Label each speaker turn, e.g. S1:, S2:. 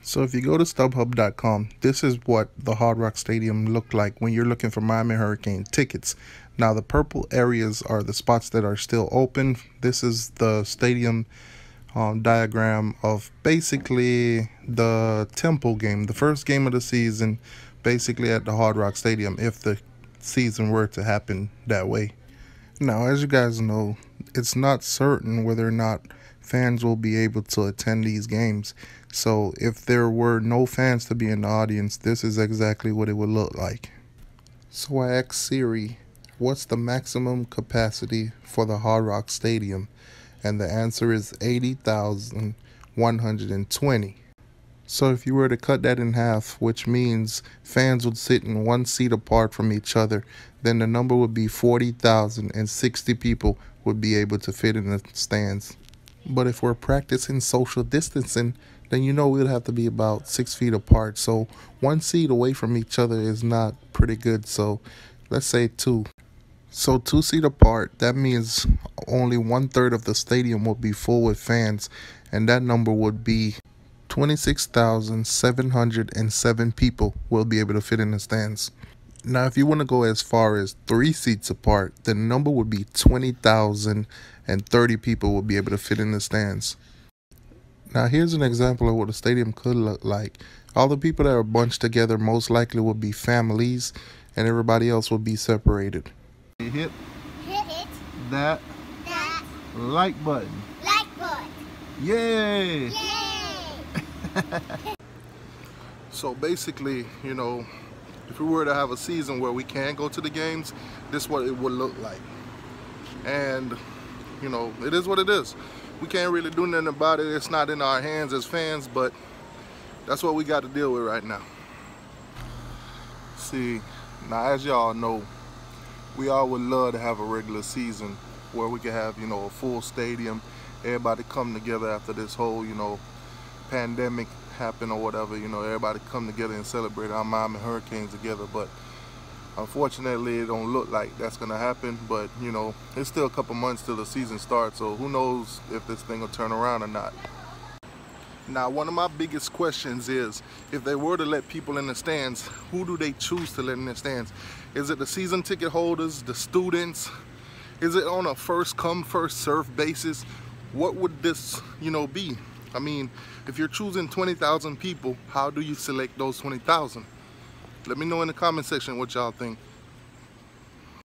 S1: So if you go to StubHub.com, this is what the Hard Rock Stadium looked like when you're looking for Miami Hurricane tickets. Now the purple areas are the spots that are still open. This is the stadium diagram of basically the Temple game, the first game of the season, basically at the Hard Rock Stadium, if the season were to happen that way. Now, as you guys know, it's not certain whether or not fans will be able to attend these games. So if there were no fans to be in the audience, this is exactly what it would look like. So I asked Siri, what's the maximum capacity for the Hard Rock Stadium? And the answer is 80,120. So if you were to cut that in half, which means fans would sit in one seat apart from each other, then the number would be 40,060 people would be able to fit in the stands. But if we're practicing social distancing, then you know we'd have to be about 6 feet apart. So 1 seat away from each other is not pretty good. So let's say 2. So 2 seat apart, that means only 1/3 of the stadium will be full with fans. And that number would be 26,707 people will be able to fit in the stands. Now, if you want to go as far as 3 seats apart, the number would be 20,030 people will be able to fit in the stands. Now, here's an example of what a stadium could look like. All the people that are bunched together most likely will be families, and everybody else will be separated. Hit that like button. Yay! So basically, you know, if we were to have a season where we can go to the games, this is what it would look like. And, you know, it is what it is. We can't really do nothing about it. It's not in our hands as fans, but that's what we got to deal with right now. See, now as y'all know, we all would love to have a regular season where we could have, you know, a full stadium, everybody come together after this whole, you know, pandemic happened or whatever, you know, everybody come together and celebrate our Miami Hurricanes together. But unfortunately, it don't look like that's gonna happen. But you know, it's still a couple months till the season starts, so who knows if this thing will turn around or not. Now, one of my biggest questions is, if they were to let people in the stands, who do they choose to let in the stands? Is it the season ticket holders, the students? Is it on a first come, first serve basis? What would this, you know, be? I mean, if you're choosing 20,000 people, how do you select those 20,000? Let me know in the comment section what y'all think.